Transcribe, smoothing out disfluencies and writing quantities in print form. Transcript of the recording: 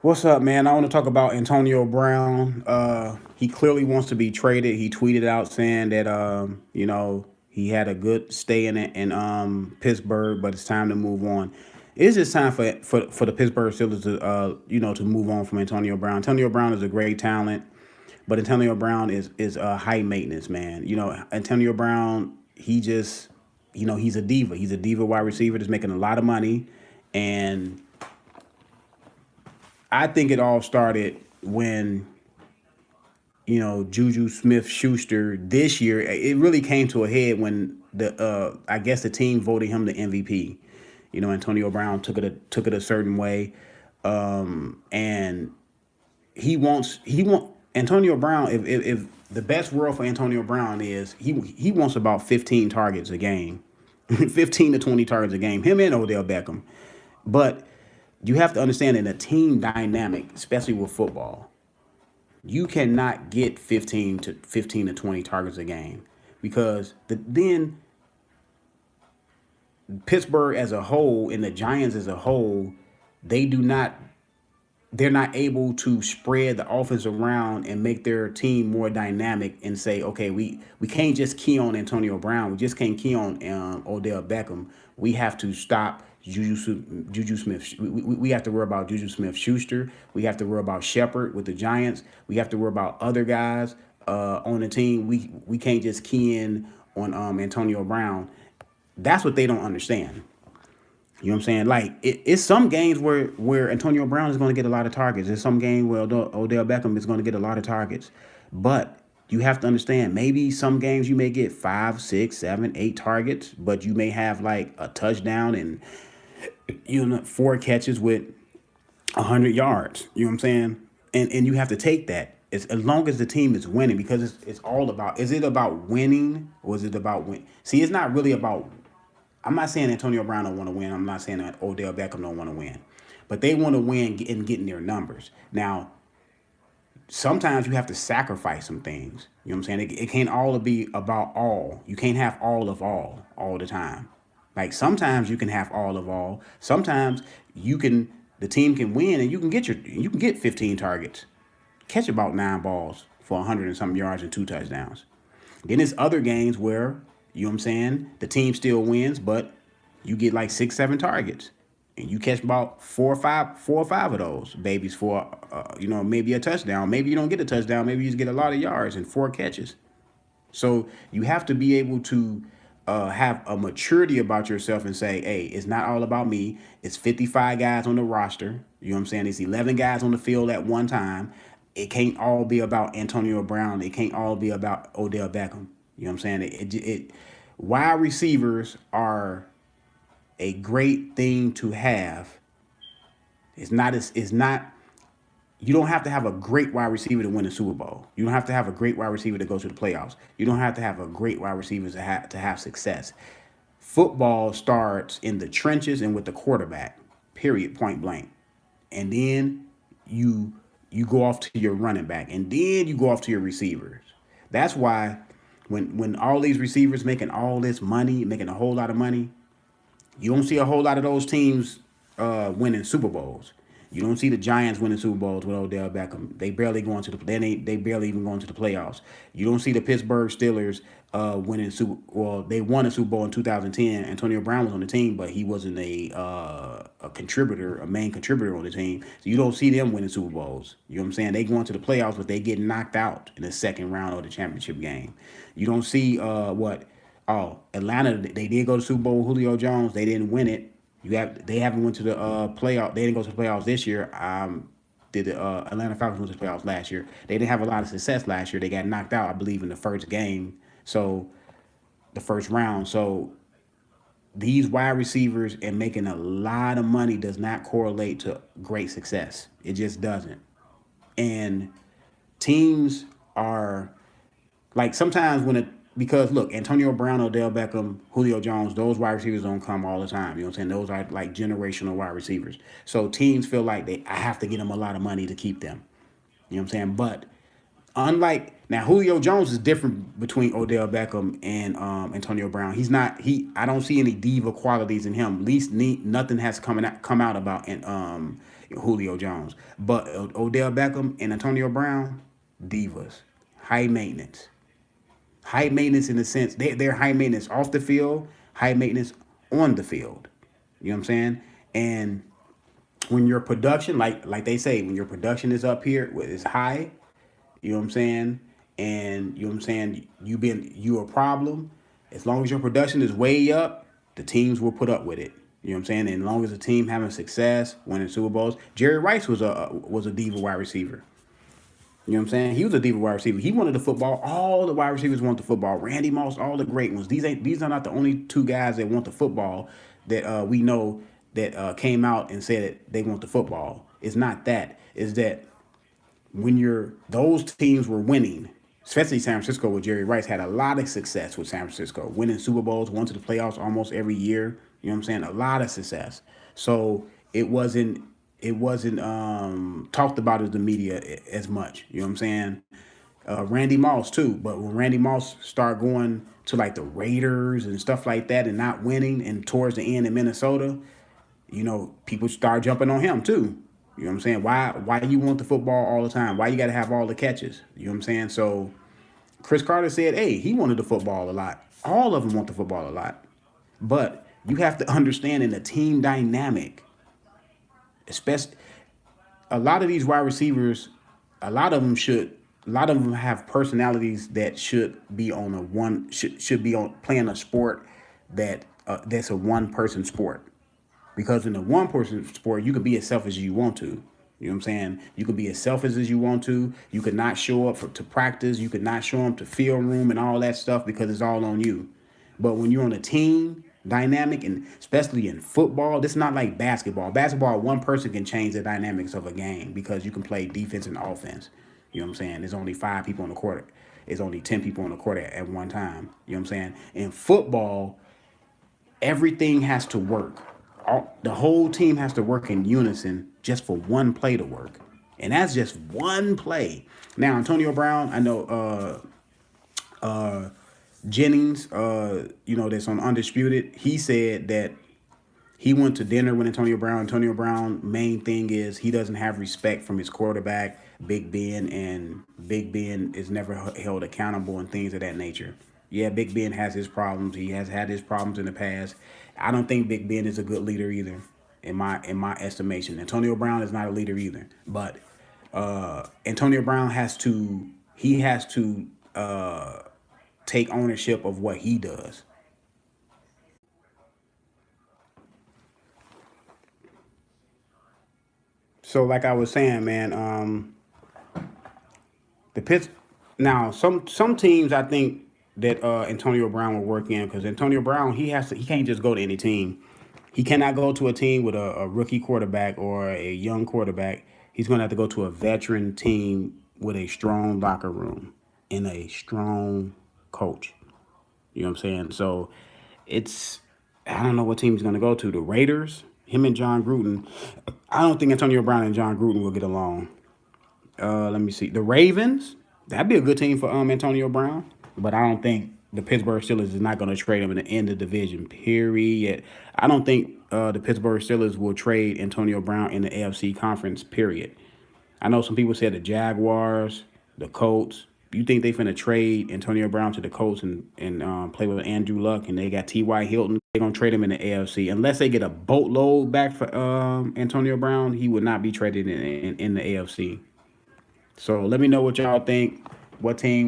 What's up, man? I want to talk about Antonio Brown. He clearly wants to be traded. He tweeted out saying that he had a good stay in Pittsburgh, but it's time to move on. It's just time for the Pittsburgh Steelers to to move on from Antonio Brown. Antonio Brown is a great talent, but Antonio Brown is a high maintenance man. Antonio Brown, he just he's a diva. He's a diva wide receiver that's making a lot of money, and I think it all started when Juju Smith Schuster this year. It really came to a head when the I guess the team voted him the MVP. Antonio Brown took it a certain way, and he want Antonio Brown. If the best world for Antonio Brown is he wants about 15 targets a game, 15 to 20 targets a game. Him and Odell Beckham, but you have to understand in a team dynamic, especially with football, you cannot get 15 to 20 targets a game because then Pittsburgh as a whole and the Giants as a whole, they do not they're not able to spread the offense around and make their team more dynamic and say, okay, we can't just key on Antonio Brown. We just can't key on Odell Beckham. We have to stop Juju Smith. We have to worry about Juju Smith Schuster. We have to worry about Shepard with the Giants. We have to worry about other guys on the team. We can't just key in on Antonio Brown. That's what they don't understand. You know what I'm saying? Like it's some games where Antonio Brown is going to get a lot of targets. There's some game where Odell Beckham is going to get a lot of targets. But you have to understand, maybe some games you may get 5, 6, 7, 8 targets, but you may have like a touchdown and 4 catches with 100 yards. You know what I'm saying? And you have to take that as long as the team is winning because it's all about, is it about winning or is it about win? See, it's not really about, I'm not saying Antonio Brown don't want to win. I'm not saying that Odell Beckham don't want to win. But they want to win in getting their numbers. Now, sometimes you have to sacrifice some things. You know what I'm saying? It can't all be about all. You can't have all the time. Like sometimes you can have all of all. Sometimes the team can win and you can get 15 targets, catch about 9 balls for 100 and some yards and 2 touchdowns. Then there's other games where, you know what I'm saying, the team still wins, but you get like 6, 7 targets. And you catch about four or five of those babies for, maybe a touchdown. Maybe you don't get a touchdown. Maybe you just get a lot of yards and 4 catches. So you have to be able to have a maturity about yourself and say, hey, it's not all about me. It's 55 guys on the roster. You know what I'm saying? It's 11 guys on the field at one time. It can't all be about Antonio Brown. It can't all be about Odell Beckham. You know what I'm saying? Wide receivers are a great thing to have. It's not you don't have to have a great wide receiver to win a Super Bowl. You don't have to have a great wide receiver to go to the playoffs. You don't have to have a great wide receiver to have success. Football starts in the trenches and with the quarterback. Period. Point blank. And then you you go off to your running back, and then you go off to your receivers. That's why when all these receivers making all this money, making a whole lot of money, you don't see a whole lot of those teams winning Super Bowls. You don't see the Giants winning Super Bowls with Odell Beckham. They barely going to the they barely even going to the playoffs. You don't see the Pittsburgh Steelers winning Super. Well, they won a Super Bowl in 2010. Antonio Brown was on the team, but he wasn't a contributor, a main contributor on the team. So you don't see them winning Super Bowls. You know what I'm saying? They go into the playoffs, but they get knocked out in the second round of the championship game. You don't see what. Oh, Atlanta, they did go to Super Bowl with Julio Jones. They didn't win it. They haven't went to the playoff. They didn't go to the playoffs this year. Did the Atlanta Falcons went to the playoffs last year? They didn't have a lot of success last year. They got knocked out, I believe, in the first game. So the first round. So these wide receivers and making a lot of money does not correlate to great success. It just doesn't. And teams are like sometimes when it because look, Antonio Brown, Odell Beckham, Julio Jones, those wide receivers don't come all the time. You know what I'm saying? Those are like generational wide receivers. So teams feel like I have to get them a lot of money to keep them. You know what I'm saying? But Unlike now, Julio Jones is different between Odell Beckham and Antonio Brown. He's not he. I don't see any diva qualities in him. At least nothing has come out about Julio Jones. But Odell Beckham and Antonio Brown, divas, high maintenance, high maintenance in the sense they're high maintenance off the field, high maintenance on the field. You know what I'm saying? And when your production, like they say, when your production is up here, is high, you know what I'm saying? And you know what I'm saying? You a problem. As long as your production is way up, the teams will put up with it. You know what I'm saying? And as long as the team having success, winning Super Bowls, Jerry Rice was a diva wide receiver. You know what I'm saying? He was a diva wide receiver. He wanted the football. All the wide receivers want the football. Randy Moss, all the great ones. These are not the only two guys that want the football that we know that came out and said that they want the football. It's not that. It's that when those teams were winning, especially San Francisco with Jerry Rice had a lot of success with San Francisco, winning Super Bowls, went to the playoffs almost every year. You know what I'm saying? A lot of success. So it wasn't talked about as the media as much. You know what I'm saying? Randy Moss too, but when Randy Moss started going to like the Raiders and stuff like that and not winning, and towards the end in Minnesota, people start jumping on him too. You know what I'm saying? Why you want the football all the time? Why you got to have all the catches? You know what I'm saying? So Chris Carter said, hey, he wanted the football a lot. All of them want the football a lot. But you have to understand in the team dynamic, especially a lot of these wide receivers, a lot of them have personalities that should be on should be on playing a sport that's a one person sport. Because in a one person sport, you can be as selfish as you want to. You know what I'm saying? You could be as selfish as you want to. You could not show up to practice. You could not show up to film room and all that stuff because it's all on you. But when you're on a team dynamic, and especially in football, this is not like basketball. Basketball, one person can change the dynamics of a game because you can play defense and offense. You know what I'm saying? There's only 5 people on the court. There's only 10 people on the court at one time. You know what I'm saying? In football, everything has to work. The whole team has to work in unison just for one play to work. And that's just one play. Now, Antonio Brown, I know Jennings, that's on Undisputed, he said that he went to dinner with Antonio Brown. Antonio Brown, main thing is he doesn't have respect from his quarterback, Big Ben, and Big Ben is never held accountable and things of that nature. Yeah, Big Ben has his problems. He has had his problems in the past. I don't think Big Ben is a good leader either, in my estimation. Antonio Brown is not a leader either. But Antonio Brown has to take ownership of what he does. So like I was saying, man, the Pitts now some teams I think that Antonio Brown will work in, because Antonio Brown he can't just go to any team. He cannot go to a team with a rookie quarterback or a young quarterback. He's going to have to go to a veteran team with a strong locker room and a strong coach. You know what I'm saying? So I don't know what team he's going to go to. The Raiders, him and John Gruden. I don't think Antonio Brown and John Gruden will get along. Let me see. The Ravens, that'd be a good team for Antonio Brown. But I don't think the Pittsburgh Steelers is not going to trade him in the end of the division, period. I don't think the Pittsburgh Steelers will trade Antonio Brown in the AFC conference, period. I know some people said the Jaguars, the Colts. You think they finna trade Antonio Brown to the Colts and play with Andrew Luck, and they got T.Y. Hilton? They're going to trade him in the AFC. Unless they get a boatload back for Antonio Brown, he would not be traded in the AFC. So let me know what y'all think. What team